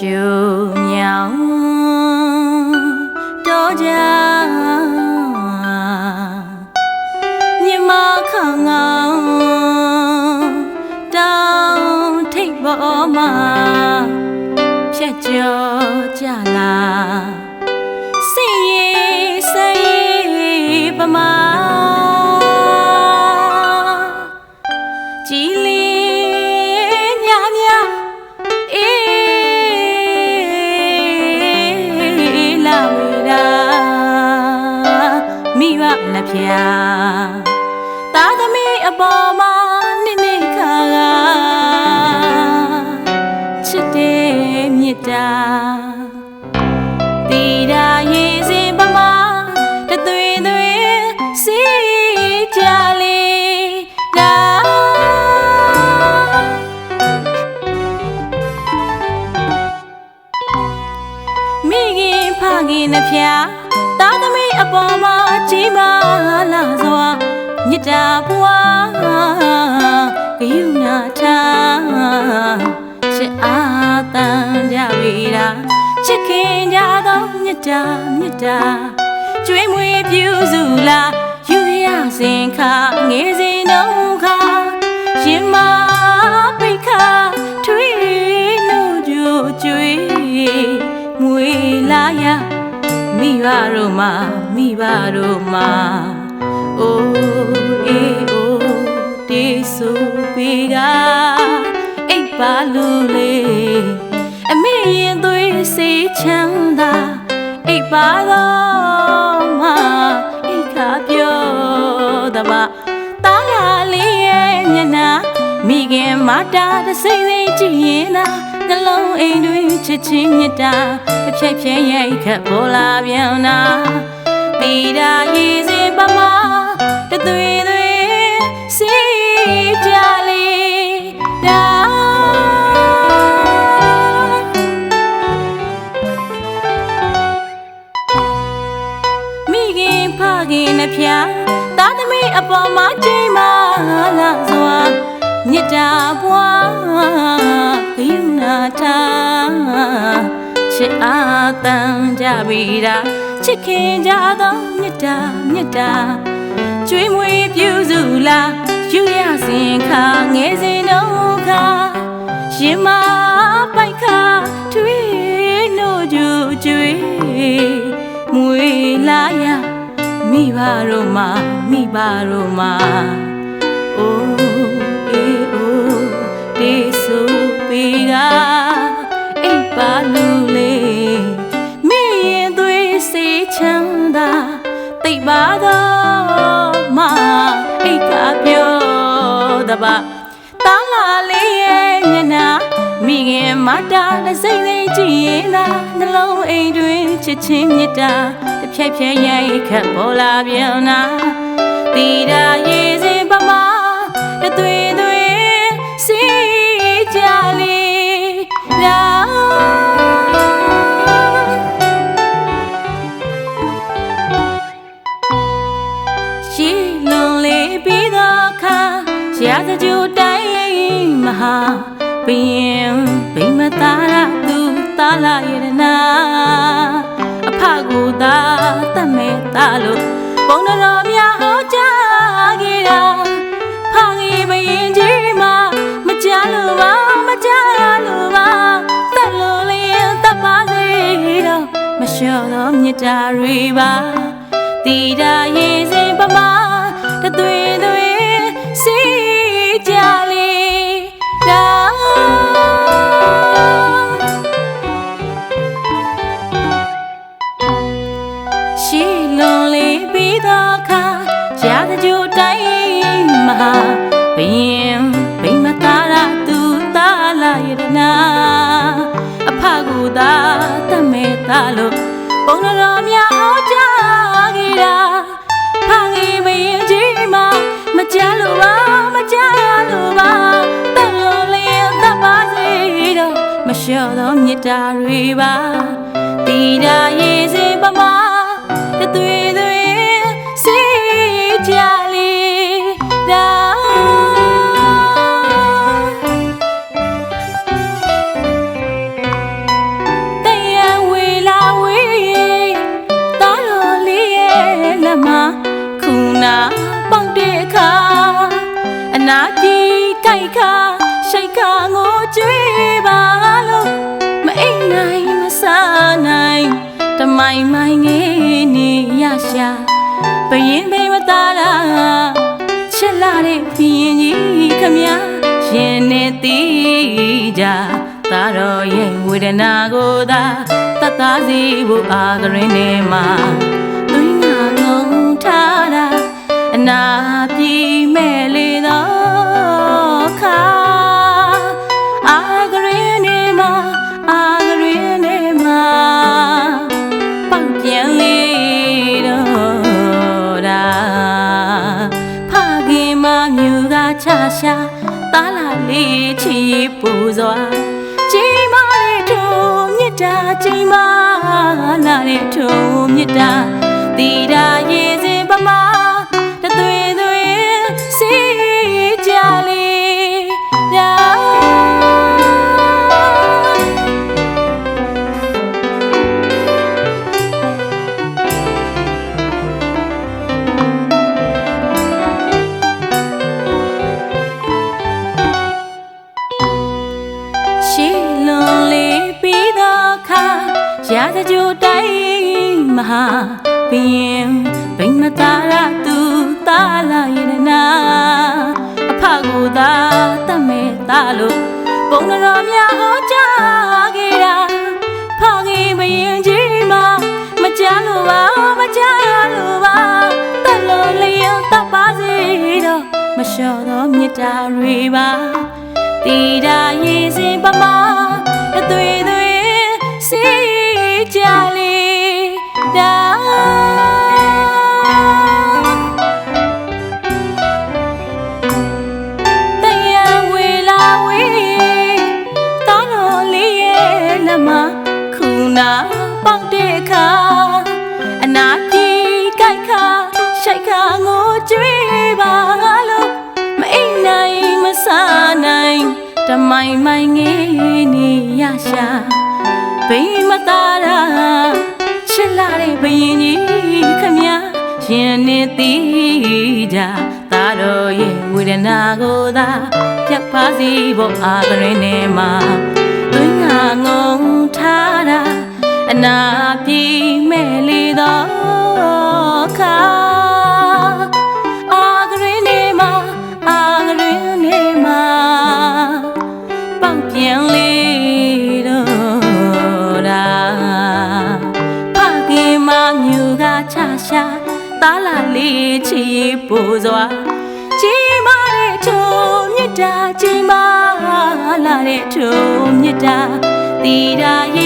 မြောင်တော်ကြမြမခါငောင်းတောင်းထိပ်ပေါ်မှာဖြတ်ကျော်ကြလာစိတ်ရေးစိတ်ပမာကြည်လင်းညမြအေးလာဝေရာမိဘလက်ဖြာသားသမီးအပေါ်မှာနှစ်ခါကချစ်တဲ့မြတ်တာတီတာရေးစင်ပမာတသွေသွေစီကြလေဒါမိခင်ဖခင်နှဖျားသားသမီးအပေါ်မှာကြီးမားလာစွာမြတ်တာဘွားဂယုဏထားချစ်အားတန်ကြပြီလားချစ်ခင်ကြသောမြတ်တာကျွေးမွေးပြုစုလာယူရစဉ်ခါငယ်စဉ်နှုတ်ခါရင်မပိတ်ခါထွေးနှုတ်ကြွကျွေးမွေလာရမိဘတို့မှာအိုးအေးအိုးတေးဆိုပေးကအိပ်ပါလူလေးအမေရင်သွေးစေးချမ်းသာအိပ်ပါတော့မှအိပ်ခါပြောတပါတားလာလေးရဲ့မျက်နှာမိခင်မတာတစိမ့်စိမ့်ကြည့်ရင်သာနှလုံးအိမ်တွင်ချစ်ချင်းမြတ်တာတစ်ဖြည်းဖြည်းရိုက်ခတ်ပေါ်လာပြန်နာတီတာရေးစင်ပမာတသွေသွေစီကြလေဒါမိခင်ဖခင်နှဖျားသားသမီးအပေါ်မှာကြီးမားလာစွာမြတ်တာဘွားဂယုဏထားချစ်အားတန်ကြပြီလားချစ်ခင်ကြသောမြတ်တာကျွေးမွေးပြုစုလာယူရစဉ်ခါငယ်စဉ်နှုတ်ခါရင်မပိုက်ခါထွေးနှုတ်ကြွကျွေးမွေလာရမိဘတို့မှာအိုးအေးအိုးတေးဆိုပေးကအိပ်ပါလူလေးမိရင်သွေးစေးချမ်းသာသိပ်ပါတော့မှအိပ်ခါပြောတပါတားလာလေးရဲ့မျက်နှာမိခင်မတာလက်စိမ့်စိမ့်ကြည့်ရင်သာနှလုံးအိမ်တွင်ချစ်ချင်းမြတ်တာတစ်ဖြည်းဖြည်းရိုက်ခတ်ပေါ်လာပြန်နာတီတာရေးစင်ပမာတသွေသွေစီကြလေလာရှိလွန်လေးပြီးတော့ခါရာဇကြိုတိုင်းမဟာဘယင်ဗိမသာရသူသာလာရတနာအဖကိုသာတတ်မဲ့သားလို့ပုံတော်များဟောကြားခဲ့တာဖခင်ဘယင်ကြီးမှာမကြလို့ပါတတ်လို့လင်းတတ်ပါစေတော့မလျှော့သောမြတ်တာတွေပါတီတာရေးစင်ပမာတသွေသွေစီကြလေဒါရှိလွန်လေးပြီးတော့ခါရာဇကြိုတိုင်းမဟာဘယင်ဗိမသာရသူသာလာရတနာအဖကူသာတတ်မဲ့သားလို့ပုံတော်များဟောကြားခဲ့တာဖခင်ဘယင်ကြီးမှာမကြလို့ပါတတ်လို့လင်းတတ်ပါစေတော့မလျှော့သောမြတ်တာတွေပါတီတာရေးစင်ပမာတသွေသွေစီကြလေဒါ ဘယင်းမိမသားတာချစ်လာတဲ့ဘီရင်ကြီးခမရင်နဲ့တီးကြသားတော်ရဲ့ဝေဒနာကိုသာတတ်သားစီဖို့အာကရင်ထဲမှာသွင်းငါငုံထားတာအနာပြေမဲ့လေတော့ခါအာကရင်ထဲမှာအာကရင်ထဲမှာပေါက်ပြန်လေတော့တာဖခင်မမြူကချရှာတားလာလေးချီပူစွာချိန်မာတဲ့ထုံမြတ်တာချိန်မာလာတဲ့ထုံမြတ်တာတီတာရေစင်ပမာတသွေသွေစီကြလေရာရာဇကြိုတိုင်းမဟာဘီရင်ဘိမသားရသူတာလာရနာအဖကိုသာတတ်မဲ့သားလို့ပုံတော်များဟောကြားခဲ့တာဖခင်ဘရင်ကြီးမမကြလို့ပါမကြလို့ပါတတ်လို့လျော့တတ်ပါစေတော့မလျှော့တော့မြတ်တာတွေပါတီတာရေးစင်ပမာအသွေးသွေးစီကြလေတာတရားဝေလာဝေတောင်းတော်လေးရဲ့လက်မခုနာပေါက်တဲ့ခါအနာပြေကြိုက်ခါရှိုက်ခါငိုကြွေးပါလို့မအိမ်နိုင်မစားနိုင်တမိုင်မိုင်ငေးနေရရှာဘိမသားရာချစ်လာတဲ့ဘယင်ကြီးခမရင်နဲ့တီးကြသားတော်ရဲ့ဝေဒနာကိုသာပြတ်ပါစီဖို့အာကရင်ထဲမှာသွင်းငါငုံထားတာအနာပြေမဲ့လေတော့ခါအာကရင်ထဲမှာအာကရင်ထဲမှာပေါက်ပြန်လေမြူကချရှာတားလာလေးချီပူစွာချိန်မာတဲ့ထုံမြတ်တာချိန်မာလာတဲ့ထုံမြတ်တာတီတာရေ